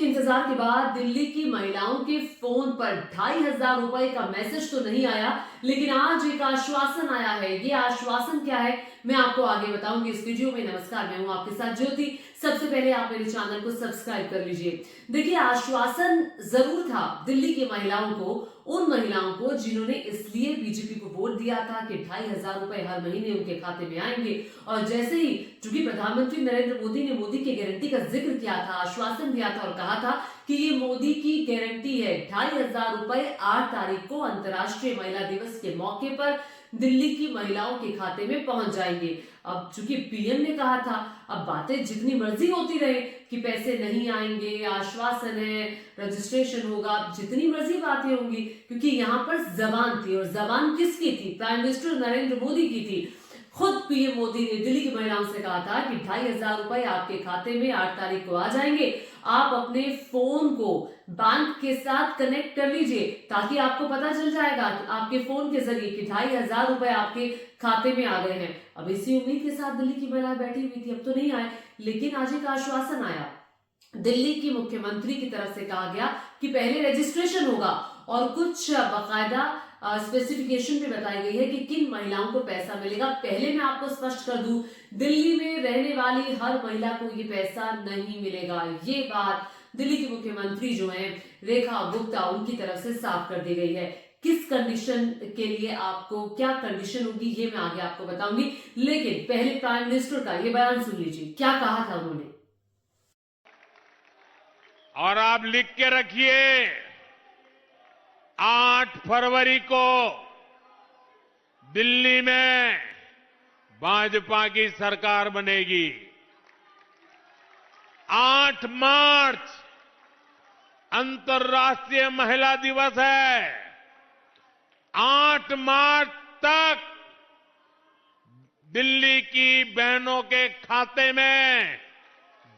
के इंतजार के बाद दिल्ली की महिलाओं के फोन पर 2,500 रुपए का मैसेज तो नहीं आया, लेकिन आज एक आश्वासन आया है। ये आश्वासन क्या है, मैं आपको आगे बताऊंगी इस वीडियो में। नमस्कार, मैं हूं आपके साथ ज्योति। सबसे पहले आप मेरे चैनल को सब्सक्राइब कर लीजिए। देखिए, आश्वासन जरूर था दिल्ली की महिलाओं को, उन महिलाओं को जिन्होंने इसलिए बीजेपी को वोट दिया था कि 2,500 रुपए हर महीने उनके खाते में आएंगे। और जैसे ही चूंकि प्रधानमंत्री नरेंद्र मोदी ने मोदी की गारंटी का जिक्र किया था, आश्वासन दिया था और कहा था कि ये मोदी की गारंटी है, 2,500 रुपए 8 तारीख को अंतर्राष्ट्रीय महिला दिवस के मौके पर दिल्ली की महिलाओं के खाते में पहुंच जाएंगे। अब चूंकि पीएम ने कहा था, अब बातें जितनी मर्जी होती रहे कि पैसे नहीं आएंगे, आश्वासन है, रजिस्ट्रेशन होगा, जितनी मर्जी बातें होंगी, क्योंकि यहां पर जबान थी। और जबान किसकी थी? प्राइम मिनिस्टर नरेंद्र मोदी की थी। खुद पीएम मोदी ने दिल्ली की महिलाओं से कहा था कि 2,500 रुपए आपके खाते में 8 तारीख को आ जाएंगे। आप अपने फोन को बैंक के साथ कनेक्ट कर लीजिए, ताकि आपको पता चल जाएगा कि आपके फोन के जरिए कि 2,500 रुपए आपके खाते में आ गए हैं। अब इसी उम्मीद के साथ दिल्ली की महिलाएं बैठी हुई थी, अब तो नहीं आए, लेकिन आज एक आश्वासन आया। दिल्ली की मुख्यमंत्री की तरफ से कहा गया कि पहले रजिस्ट्रेशन होगा और कुछ बाकायदा स्पेसिफिकेशन में बताई गई है कि किन महिलाओं को पैसा मिलेगा। पहले मैं आपको स्पष्ट कर दूं, दिल्ली में रहने वाली हर महिला को ये पैसा नहीं मिलेगा। ये बात दिल्ली की मुख्यमंत्री जो है रेखा गुप्ता, उनकी तरफ से साफ कर दी गई है। किस कंडीशन के लिए आपको क्या कंडीशन होगी, ये मैं आगे आपको बताऊंगी, लेकिन पहले प्राइम मिनिस्टर का ये बयान सुन लीजिए, क्या कहा था उन्होंने। और आप लिख के रखिए, 8 फरवरी को दिल्ली में भाजपा की सरकार बनेगी। 8 मार्च अंतर्राष्ट्रीय महिला दिवस है। 8 मार्च तक दिल्ली की बहनों के खाते में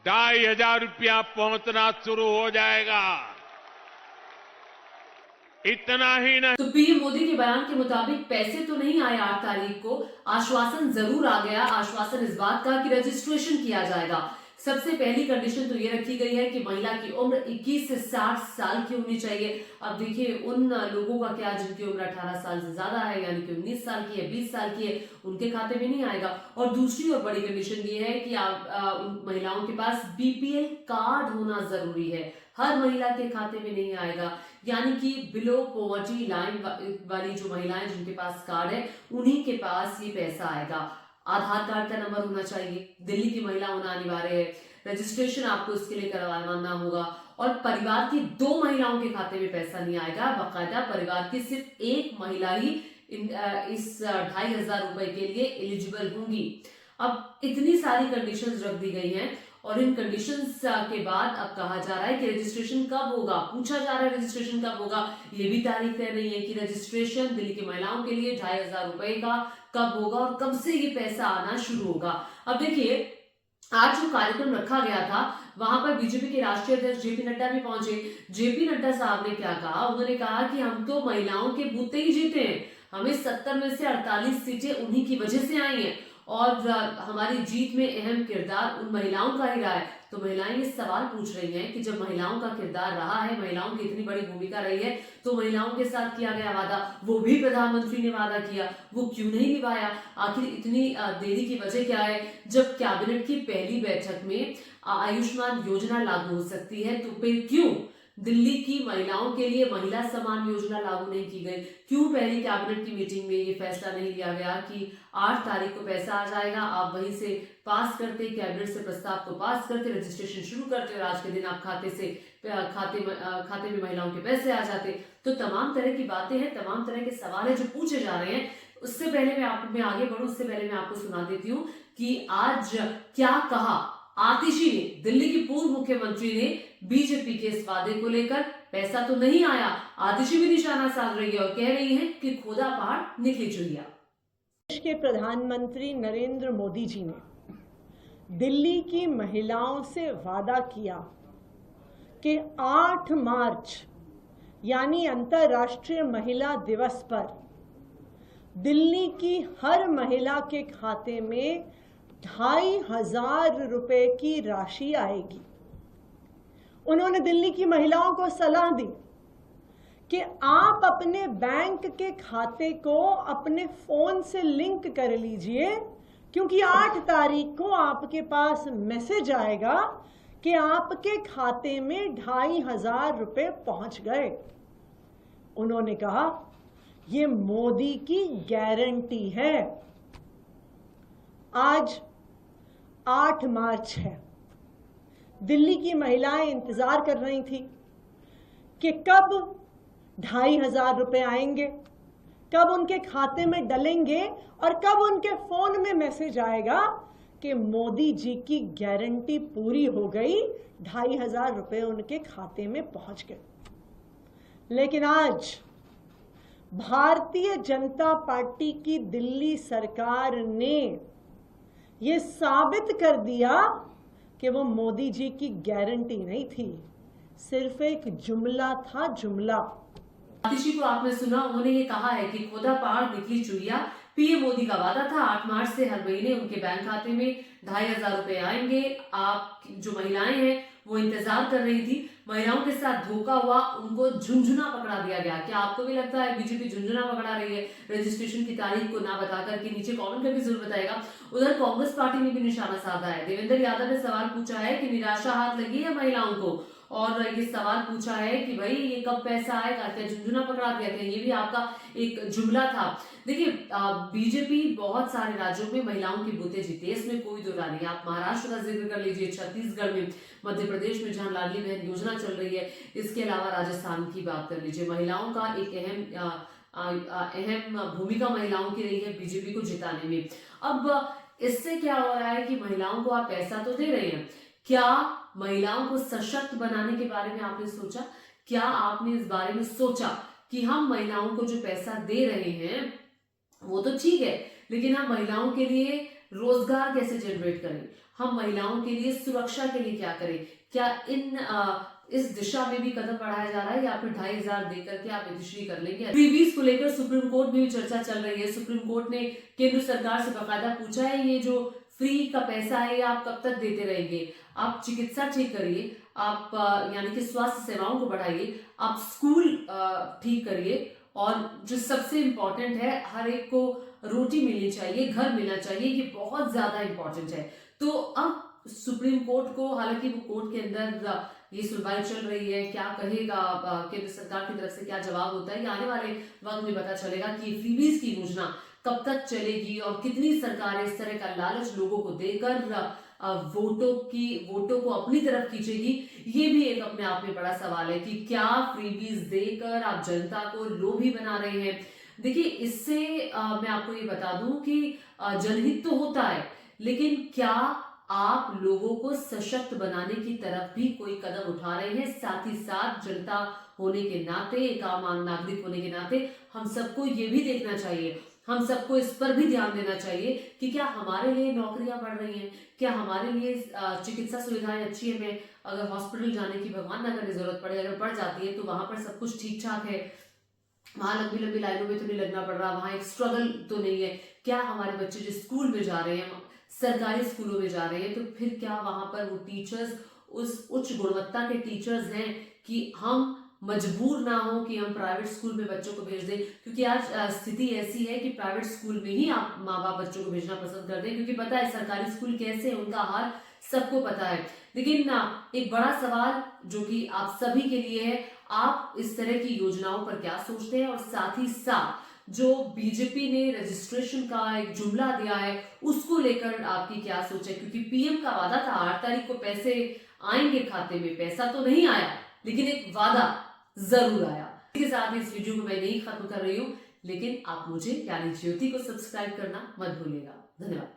2,500 रुपया पहुंचना शुरू हो जाएगा। इतना ही नहीं, तो पीएम मोदी के बयान के मुताबिक पैसे तो नहीं आए 8 तारीख को, आश्वासन जरूर आ गया। आश्वासन इस बात का कि रजिस्ट्रेशन किया जाएगा। सबसे पहली कंडीशन तो ये रखी गई है कि महिला की उम्र 21 से 60 साल की होनी चाहिए। अब देखिए, उन लोगों का क्या जिनकी उम्र 18 साल से ज्यादा है, यानी कि 19 साल की है, 20 साल की है, उनके खाते में नहीं आएगा। और दूसरी और बड़ी कंडीशन ये है कि उन महिलाओं के पास बीपीएल कार्ड होना जरूरी है। हर महिला के खाते में नहीं आएगा, यानी कि बिलो पॉवर्टी लाइन वाली जो महिलाएं जिनके पास कार्ड है, उन्हीं के पास ये पैसा आएगा। आधार कार्ड का नंबर होना चाहिए, दिल्ली की महिला होना अनिवार्य है, रजिस्ट्रेशन आपको इसके लिए करवाना होगा। और परिवार की 2 महिलाओं के खाते में पैसा नहीं आएगा, बाकायदा परिवार की सिर्फ एक महिला ही इस 2,500 रुपए के लिए एलिजिबल होंगी। अब इतनी सारी कंडीशंस रख दी गई हैं, और इन कंडीशंस के बाद अब कहा जा रहा है कि रजिस्ट्रेशन कब होगा। पूछा जा रहा है रजिस्ट्रेशन कब होगा, ये भी तारीख तय नहीं है कि रजिस्ट्रेशन दिल्ली की महिलाओं के लिए 2,500 रुपए का कब होगा और कब से ये पैसा आना शुरू होगा। अब देखिए, आज जो कार्यक्रम रखा गया था, वहां पर बीजेपी के राष्ट्रीय अध्यक्ष जेपी नड्डा भी पहुंचे। जेपी नड्डा साहब ने क्या कहा, उन्होंने कहा कि हम तो महिलाओं के बूते ही जीते हैं, हमें 70 में से 48 सीटें उन्हीं की वजह से आई हैं, और हमारी जीत में अहम किरदार उन महिलाओं का ही रहा है। तो महिलाएं ये सवाल पूछ रही हैं कि जब महिलाओं का किरदार रहा है, महिलाओं की इतनी बड़ी भूमिका रही है, तो महिलाओं के साथ किया गया वादा, वो भी प्रधानमंत्री ने वादा किया, वो क्यों नहीं निभाया? आखिर इतनी देरी की वजह क्या है? जब कैबिनेट की पहली बैठक में आयुष्मान योजना लागू हो सकती है, तो फिर क्यों दिल्ली की महिलाओं के लिए महिला सम्मान योजना लागू नहीं की गई? क्यों पहली कैबिनेट की मीटिंग में ये फैसला नहीं लिया गया कि 8 तारीख को पैसा आ जाएगा, आप वहीं से पास करते, कैबिनेट से प्रस्ताव को पास करते, रजिस्ट्रेशन शुरू करते और आज के दिन आप खाते में महिलाओं के पैसे आ जाते। तो तमाम तरह की बातें हैं, तमाम तरह के सवाल है जो पूछे जा रहे हैं। उससे पहले मैं आगे बढ़ूं, उससे पहले मैं आपको सुना देती हूँ कि आज क्या कहा आतिशी ने, दिल्ली की पूर्व मुख्यमंत्री ने बीजेपी के इस वादे को लेकर। पैसा तो नहीं आया, आतिशी भी निशाना साध रही है और कह रही है कि खोदा पहाड़ निकली चुहिया। देश के प्रधानमंत्री नरेंद्र मोदी जी ने दिल्ली की महिलाओं से वादा किया कि 8 मार्च यानी अंतर्राष्ट्रीय महिला दिवस पर दिल्ली की हर महिला के खाते में 2,500 रुपए की राशि आएगी। उन्होंने दिल्ली की महिलाओं को सलाह दी कि आप अपने बैंक के खाते को अपने फोन से लिंक कर लीजिए, क्योंकि 8 तारीख को आपके पास मैसेज आएगा कि आपके खाते में 2,500 रुपए पहुंच गए। उन्होंने कहा यह मोदी की गारंटी है। आज 8 मार्च है। दिल्ली की महिलाएं इंतजार कर रही थी कि कब 2,500 रुपए आएंगे, कब उनके खाते में डलेंगे और कब उनके फोन में मैसेज आएगा कि मोदी जी की गारंटी पूरी हो गई, 2,500 रुपए उनके खाते में पहुंच गए। लेकिन आज भारतीय जनता पार्टी की दिल्ली सरकार ने यह साबित कर दिया कि वो मोदी जी की गारंटी नहीं थी, सिर्फ एक जुमला था, जुमला। आतिशी को आपने सुना, उन्होंने ये कहा है कि खोदा पहाड़ निकली चुहिया। पीएम मोदी का वादा था 8 मार्च से हर महीने उनके बैंक खाते में 2,500 रुपए आएंगे। आप जो महिलाएं हैं वो इंतजार कर रही थी। महिलाओं के साथ धोखा हुआ, उनको झुंझुना पकड़ा दिया गया। क्या आपको भी लगता है बीजेपी झुंझुना पकड़ा रही है रजिस्ट्रेशन की तारीख को ना बताकर? के नीचे कमेंट करके जरूर बताएगा। उधर कांग्रेस पार्टी ने भी निशाना साधा है। देवेंद्र यादव ने सवाल पूछा है कि निराशा हाथ लगी है महिलाओं को, और ये सवाल पूछा है कि भाई ये कब पैसा आएगा, क्या झुंझुना पकड़ा दिया, क्या ये भी आपका एक जुमला था? देखिए, बीजेपी बहुत सारे राज्यों में महिलाओं की बूथे जीती है, इसमें कोई दो राय नहीं। आप महाराष्ट्र का जिक्र कर लीजिए, छत्तीसगढ़ में, मध्य प्रदेश में जहां लाडली बहन योजना चल रही है, इसके अलावा राजस्थान की बात कर लीजिए। महिलाओं का एक अहम भूमिका महिलाओं की रही है बीजेपी को जिताने में। अब इससे क्या हो रहा है कि महिलाओं को आप पैसा तो दे रहे हैं, क्या महिलाओं को सशक्त बनाने के बारे में आपने सोचा? क्या आपने इस बारे में सोचा कि हम महिलाओं को जो पैसा दे रहे हैं वो तो ठीक है, लेकिन हम महिलाओं के लिए रोजगार कैसे जनरेट करें, हम महिलाओं के लिए सुरक्षा के लिए क्या करें? क्या इस दिशा में भी कदम बढ़ाया जा रहा है, या फिर 2,500 देकर के आप रजिस्ट्री कर लेंगे? फ्रीबीज को लेकर सुप्रीम कोर्ट में भी चर्चा चल रही है। सुप्रीम कोर्ट ने केंद्र सरकार से बाकायदा पूछा है ये जो फ्री का पैसा है आप कब तक देते रहेंगे? आप चिकित्सा ठीक करिए, आप यानी कि स्वास्थ्य सेवाओं को बढ़ाइए, आप स्कूल ठीक करिए, और जो सबसे इम्पोर्टेंट है हर एक को रोटी मिलनी चाहिए, घर मिलना चाहिए, ये बहुत ज्यादा इम्पोर्टेंट है। तो अब सुप्रीम कोर्ट को, हालांकि वो कोर्ट के अंदर ये सुनवाई चल रही है, क्या कहेगा केंद्र सरकार की तरफ से क्या जवाब होता है, ये आने वाले वक्त में पता चलेगा कि फ्रीबीज की योजना कब तक चलेगी और कितनी सरकारें इस तरह का लालच लोगों को देकर वोटों को अपनी तरफ खींचेगी। ये भी एक अपने आप में बड़ा सवाल है कि क्या फ्रीबीज देकर आप जनता को लोभी बना रहे हैं। देखिए, इससे मैं आपको ये बता दूं कि जनहित तो होता है, लेकिन क्या आप लोगों को सशक्त बनाने की तरफ भी कोई कदम उठा रहे हैं? साथ ही साथ जनता होने के नाते, एक आम नागरिक होने के नाते हम सबको ये भी देखना चाहिए, हम सबको इस पर भी ध्यान देना चाहिए कि क्या हमारे लिए नौकरियां बढ़ रही हैं, क्या हमारे लिए चिकित्सा सुविधाएं अच्छी है। मैं अगर हॉस्पिटल जाने की भगवान ना करे जरूरत पड़े, अगर बढ़ जाती है तो वहां पर सब कुछ ठीक ठाक है, वहां लंबी लंबी लाइनों में तो नहीं लगना पड़ रहा, वहां एक स्ट्रगल तो नहीं है। क्या हमारे बच्चे जो स्कूल में जा रहे हैं, सरकारी स्कूलों में जा रहे हैं, तो फिर क्या वहां पर वो टीचर्स उस उच्च गुणवत्ता के टीचर्स हैं कि हम मजबूर ना हो कि हम प्राइवेट स्कूल में बच्चों को भेज दें? क्योंकि आज स्थिति ऐसी है कि प्राइवेट स्कूल में ही आप माँ बाप बच्चों को भेजना पसंद करते हैं, क्योंकि पता है सरकारी स्कूल कैसे है, उनका हाल सबको पता है। लेकिन एक बड़ा सवाल जो कि आप सभी के लिए है, आप इस तरह की योजनाओं पर क्या सोचते हैं? और साथ ही साथ जो बीजेपी ने रजिस्ट्रेशन का एक जुमला दिया है उसको लेकर आपकी क्या सोच है? क्योंकि पीएम का वादा था 8 तारीख को पैसे आएंगे खाते में, पैसा तो नहीं आया, लेकिन एक वादा जरूर आया। इसके साथ इस वीडियो को मैं नहीं खत्म कर रही हूँ, लेकिन आप मुझे यानी ज्योति को सब्सक्राइब करना मत भूलिएगा। धन्यवाद।